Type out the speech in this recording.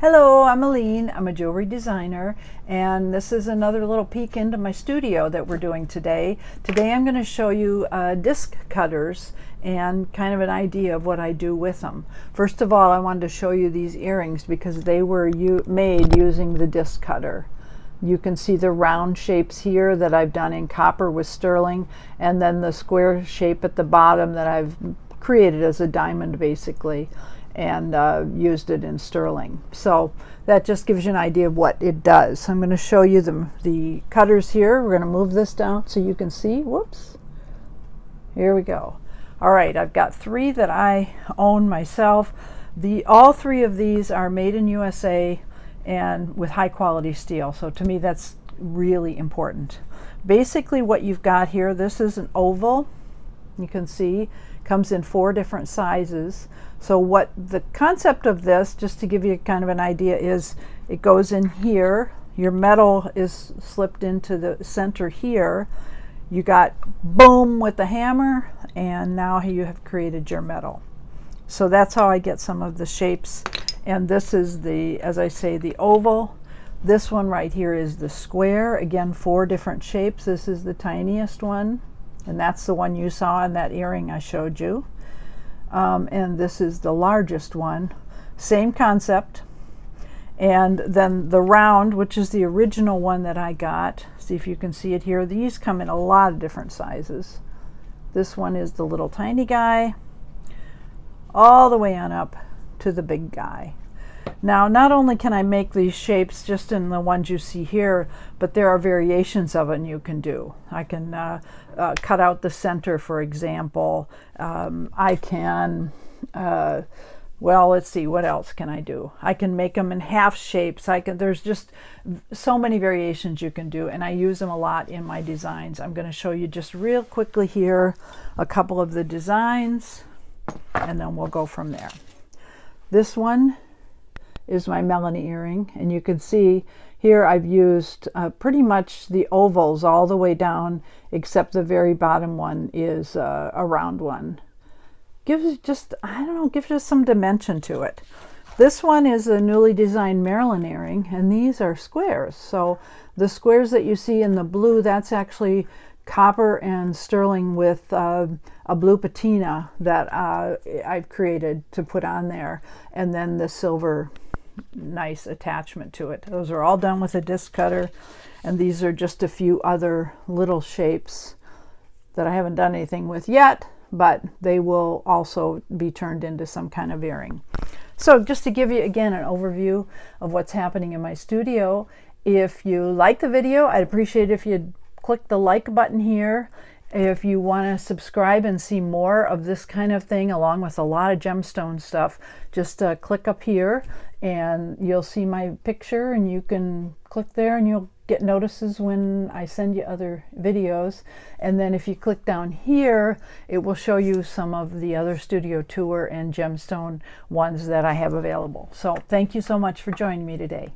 Hello, I'm Alene. I'm a jewelry designer, and this is another little peek into my studio that we're doing today. Today I'm going to show you disc cutters and kind of an idea of what I do with them. First of all, I wanted to show you these earrings because they were made using the disc cutter. You can see the round shapes here that I've done in copper with sterling, and then the square shape at the bottom that I've created as a diamond basically, and used it in sterling. So that just gives you an idea of what it does. I'm going to show you the cutters here. We're going to move this down so you can see. Whoops. Here we go. All right, I've got three that I own myself. All three of these are made in USA and with high quality steel. So to me that's really important. Basically what you've got here, this is an oval. You can see comes in 4 different sizes. So what the concept of this, just to give you kind of an idea, is it goes in here. Your metal is slipped into the center here. You got boom with the hammer, and now you have created your metal. So that's how I get some of the shapes. And this is the, as I say, the oval. This one right here is the square. Again, 4 different shapes. This is the tiniest one, and that's the one you saw in that earring I showed you. And this is the largest one. Same concept. And then the round, which is the original one that I got. See if you can see it here. These come in a lot of different sizes. This one is the little tiny guy, all the way on up to the big guy. Now, not only can I make these shapes just in the ones you see here, but there are variations of them you can do. I can cut out the center, for example. I can, well, let's see, what else can I do? I can make them in half shapes. There's just so many variations you can do, and I use them a lot in my designs. I'm going to show you just real quickly here a couple of the designs, and then we'll go from there. This one is my Melanie earring, and you can see here I've used pretty much the ovals all the way down, except the very bottom one is a round one. Gives just, I don't know, gives just some dimension to it. This one is a newly designed Marilyn earring, and these are squares. So the squares that you see in the blue, that's actually copper and sterling with a blue patina that I've created to put on there, and then the silver nice attachment to it. Those are all done with a disc cutter, and these are just a few other little shapes that I haven't done anything with yet, but they will also be turned into some kind of earring. So just to give you again an overview of what's happening in my studio, if you like the video, I'd appreciate it if you'd click the like button here. If you want to subscribe and see more of this kind of thing along with a lot of gemstone stuff, just click up here and you'll see my picture, and you can click there and you'll get notices when I send you other videos. And then if you click down here, it will show you some of the other studio tour and gemstone ones that I have available. So thank you so much for joining me today.